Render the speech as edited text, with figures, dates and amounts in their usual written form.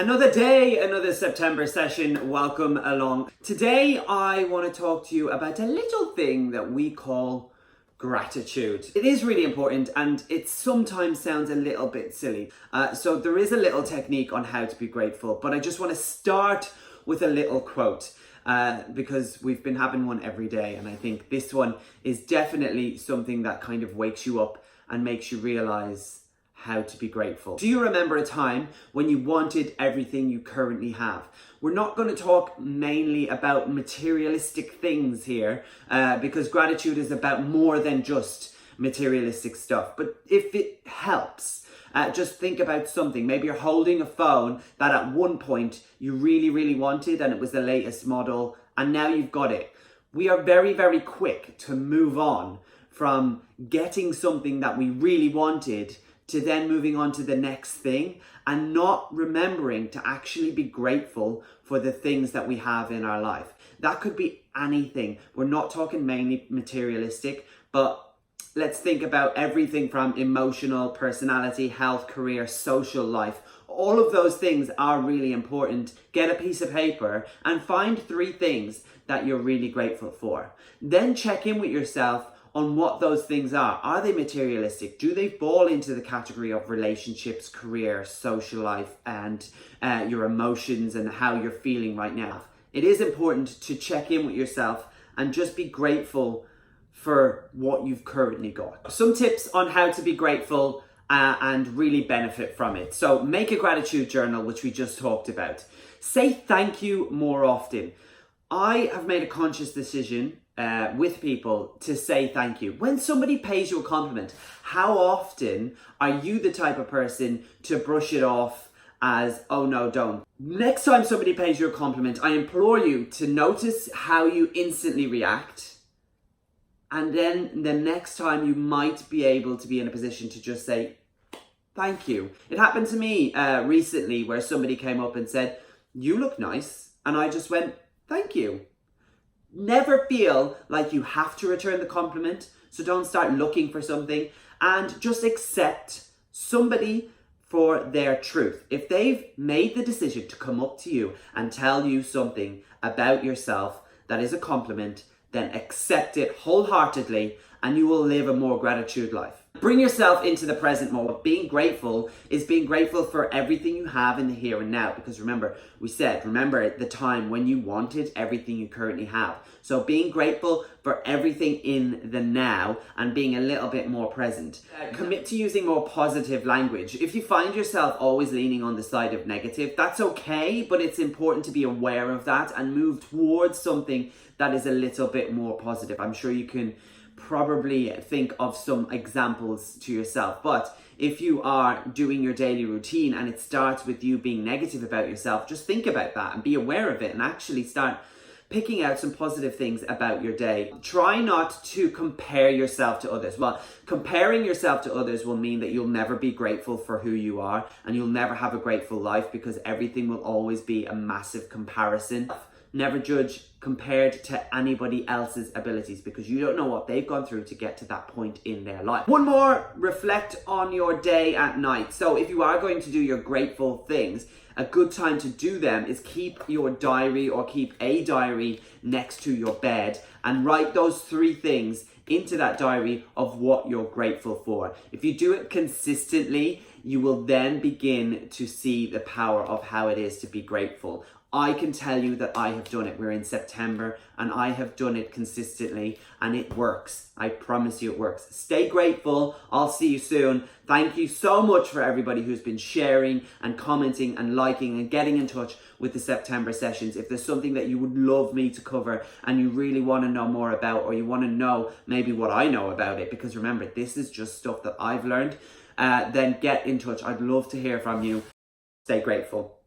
Another day, another September session. Welcome along. Today I want to talk to you about a little thing that we call gratitude. It is really important and it sometimes sounds a little bit silly. So there is a little technique on how to be grateful, but I just want to start with a little quote because we've been having one every day, and I think this one is definitely something that kind of wakes you up and makes you realize how to be grateful. Do you remember a time when you wanted everything you currently have? We're not going to talk mainly about materialistic things here because gratitude is about more than just materialistic stuff. But if it helps, just think about something. Maybe you're holding a phone that at one point you really wanted and it was the latest model, and now you've got it. We are very quick to move on from getting something that we really wanted to then moving on to the next thing and not remembering to actually be grateful for the things that we have in our life. That could be anything. We're not talking mainly materialistic, but let's think about everything from emotional, personality, health, career, social life. All of those things are really important. Get a piece of paper and find 3 things that you're really grateful for. Then check in with yourself on what those things are. Are they materialistic? Do they fall into the category of relationships, career, social life, and your emotions and how you're feeling right now? It is important to check in with yourself and just be grateful for what you've currently got. Some tips on how to be grateful and really benefit from it. So make a gratitude journal, which we just talked about. Say thank you more often. I have made a conscious decision with people to say thank you. When somebody pays you a compliment, how often are you the type of person to brush it off as, oh no, don't? Next time somebody pays you a compliment, I implore you to notice how you instantly react. And then the next time you might be able to be in a position to just say, thank you. It happened to me recently where somebody came up and said, you look nice. And I just went, thank you. Never feel like you have to return the compliment, so don't start looking for something, and just accept somebody for their truth. If they've made the decision to come up to you and tell you something about yourself that is a compliment, then accept it wholeheartedly and you will live a more gratitude life. Bring yourself into the present moment. Being grateful is being grateful for everything you have in the here and now. Because remember the time when you wanted everything you currently have. So being grateful for everything in the now and being a little bit more present. Commit to using more positive language. If you find yourself always leaning on the side of negative, that's okay, but it's important to be aware of that and move towards something that is a little bit more positive. I'm sure you can probably think of some examples to yourself, but if you are doing your daily routine and it starts with you being negative about yourself, just think about that and be aware of it and actually start picking out some positive things about your day. Try not to compare yourself to others. Well, comparing yourself to others will mean that you'll never be grateful for who you are and you'll never have a grateful life because everything will always be a massive comparison. Never judge compared to anybody else's abilities because you don't know what they've gone through to get to that point in their life. One more, reflect on your day at night. So if you are going to do your grateful things, a good time to do them is keep your diary or keep a diary next to your bed and write those 3 things into that diary of what you're grateful for. If you do it consistently, you will then begin to see the power of how it is to be grateful. I can tell you that I have done it. We're in September and I have done it consistently and it works. I promise you it works. Stay grateful. I'll see you soon. Thank you so much for everybody who's been sharing and commenting and liking and getting in touch with the September sessions. If there's something that you would love me to cover and you really want to know more about, or you want to know maybe what I know about it, because remember, this is just stuff that I've learned, then get in touch. I'd love to hear from you. Stay grateful.